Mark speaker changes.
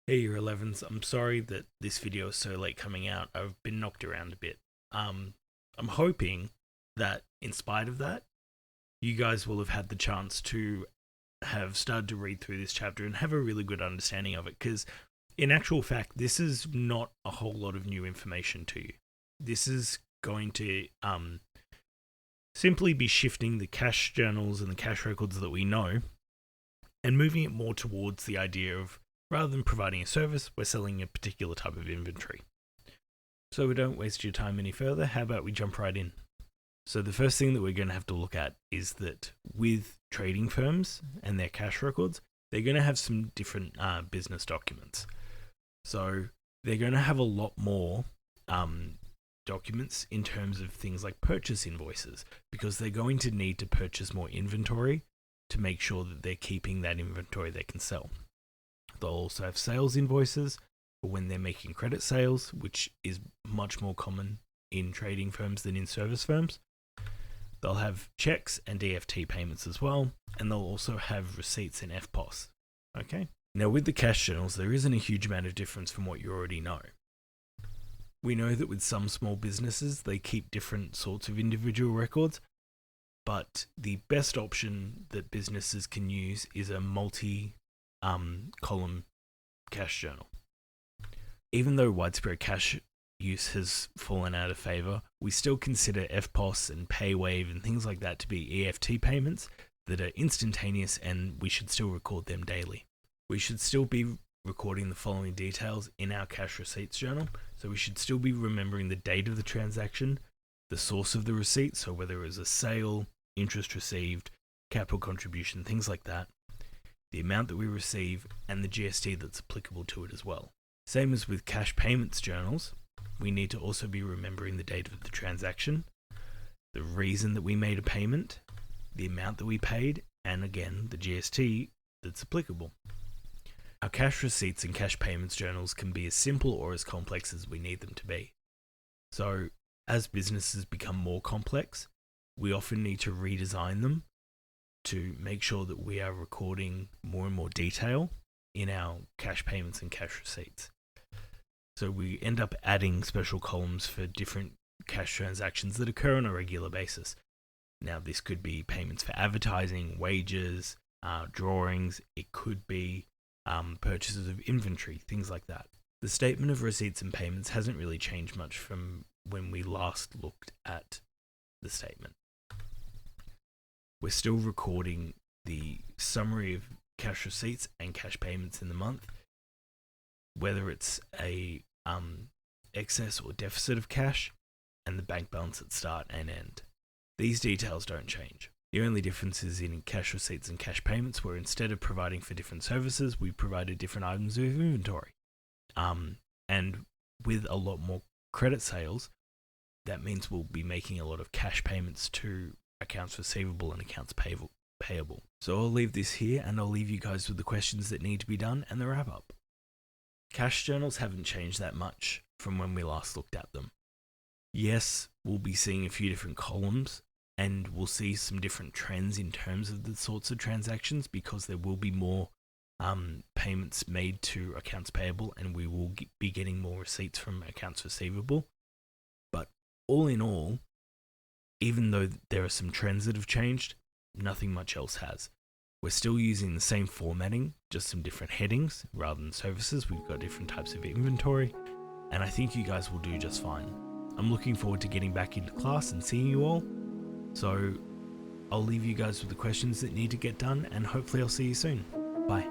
Speaker 1: Hey, Year 11s. I'm sorry that this video is so late coming out. I've been knocked around a bit. I'm hoping that, in spite of that, you guys will have had the chance to have started to read through this chapter and have a really good understanding of it. Because, in actual fact, this is not a whole lot of new information to you. This is going to simply be shifting the cash journals and the cash records that we know and moving it more towards the idea of rather than providing a service, we're selling a particular type of inventory. So we don't waste your time any further, how about we jump right in? So the first thing that we're going to have to look at is that with trading firms and their cash records, they're going to have some different business documents. So they're going to have a lot more documents in terms of things like purchase invoices, because they're going to need to purchase more inventory to make sure that they're keeping that inventory they can sell. They'll also have sales invoices for when they're making credit sales, which is much more common in trading firms than in service firms. They'll have checks and EFT payments as well, and they'll also have receipts and FPOS. Okay? Now, with the cash journals, there isn't a huge amount of difference from what you already know. We know that with some small businesses, they keep different sorts of individual records, but the best option that businesses can use is a multi-column cash journal. Even though widespread cash use has fallen out of favor, we still consider FPOS and PayWave and things like that to be EFT payments that are instantaneous, and we should still record them daily. We should still be recording the following details in our cash receipts journal. So we should still be remembering the date of the transaction, the source of the receipt, so whether it was a sale, interest received, capital contribution, things like that, the amount that we receive, and the GST that's applicable to it as well. Same as with cash payments journals, we need to also be remembering the date of the transaction, the reason that we made a payment, the amount that we paid, and again, the GST that's applicable. Our cash receipts and cash payments journals can be as simple or as complex as we need them to be. So, as businesses become more complex, we often need to redesign them to make sure that we are recording more and more detail in our cash payments and cash receipts. So we end up adding special columns for different cash transactions that occur on a regular basis. Now, this could be payments for advertising, wages, drawings. It could be purchases of inventory, things like that. The statement of receipts and payments hasn't really changed much from when we last looked at the statement. We're still recording the summary of cash receipts and cash payments in the month, whether it's a excess or deficit of cash, and the bank balance at start and end. These details don't change. The only difference is in cash receipts and cash payments, where instead of providing for different services, we provided different items of inventory. And with a lot more credit sales, that means we'll be making a lot of cash payments to accounts receivable and accounts payable. So I'll leave this here, and I'll leave you guys with the questions that need to be done and the wrap up. Cash journals haven't changed that much from when we last looked at them. Yes, we'll be seeing a few different columns, and we'll see some different trends in terms of the sorts of transactions, because there will be more payments made to accounts payable, and we will be getting more receipts from accounts receivable. But all in all, even though there are some trends that have changed, nothing much else has. We're still using the same formatting, just some different headings. Rather than services, we've got different types of inventory, and I think you guys will do just fine. I'm looking forward to getting back into class and seeing you all. So I'll leave you guys with the questions that need to get done, and hopefully I'll see you soon. Bye.